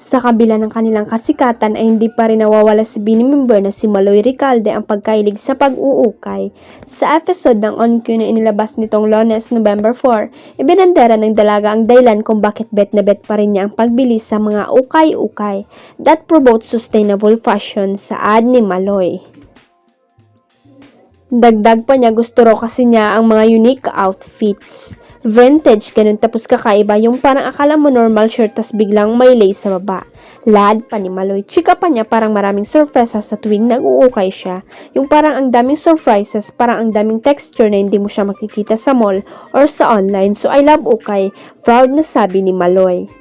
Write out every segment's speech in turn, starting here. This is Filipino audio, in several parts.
Sa kabila ng kanilang kasikatan ay hindi pa rin nawawala si Bini member na si Maloy Recalde ang pagkailig sa pag-uukay. Sa episode ng On Cue na inilabas nitong Lunes, November 4, ibinandera ng dalaga ang dahilan kung bakit bet na bet pa rin niya ang pagbili sa mga ukay-ukay that promote sustainable fashion sa ad ni Maloy. Dagdag pa niya, gusto raw kasi niya ang mga unique outfits. Vintage, ganun, tapos kakaiba, yung parang akala mo normal shirt tas biglang may lace sa baba. Lad pa ni Maloy. Chika pa niya parang maraming surprises sa tuwing nag-uukay siya. Yung parang ang daming surprises, parang ang daming texture na hindi mo siya makikita sa mall or sa online. So I love ukay, proud na sabi ni Maloy.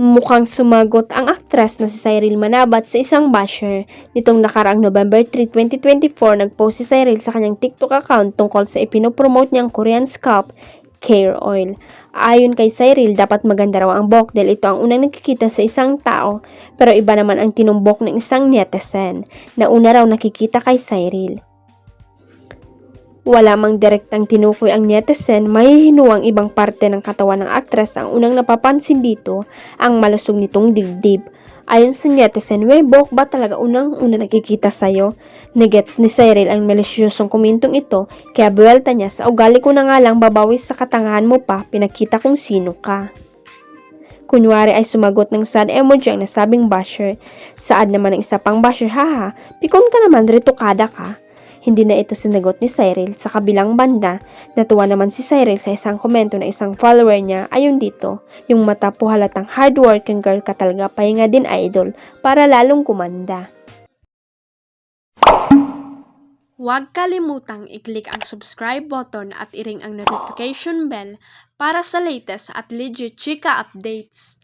Mukhang sumagot ang aktres na si Cyril Manabat sa isang basher. Nitong nakaraang November 3, 2024, nagpost si Cyril sa kanyang TikTok account tungkol sa ipinopromote niyang Korean scalp care oil. Ayon kay Cyril, dapat maganda raw ang buhok dahil ito ang unang nakikita sa isang tao, pero iba naman ang tinumbok ng isang netizen na una raw nakikita kay Cyril. Wala mang direktang tinukoy ang netizen, mahihinuang ibang parte ng katawan ng aktres ang unang napapansin dito, ang malusog nitong dibdib. Ayon sa netizen, buhok ba talaga unang-una nakikita sa'yo? Negets ni Cyril ang malisyosong komintong ito, kaya buwelta niya, sa ugali ko na nga lang babawi sa katangahan mo pa, pinakita kung sino ka. Kunwari ay sumagot ng sad emoji ang nasabing basher. Saad naman ng isa pang basher, haha, pikon ka naman, retokada ka. Hindi na ito sinagot ni Cyril. Sa kabilang banda, natuwa naman si Cyril sa isang komento na isang follower niya. Ayon dito, yung mata po halatang hardworking girl ka talaga, pahinga din idol para lalong kumanda. Huwag kalimutang i-click ang subscribe button at i-ring ang notification bell para sa latest at legit chika updates.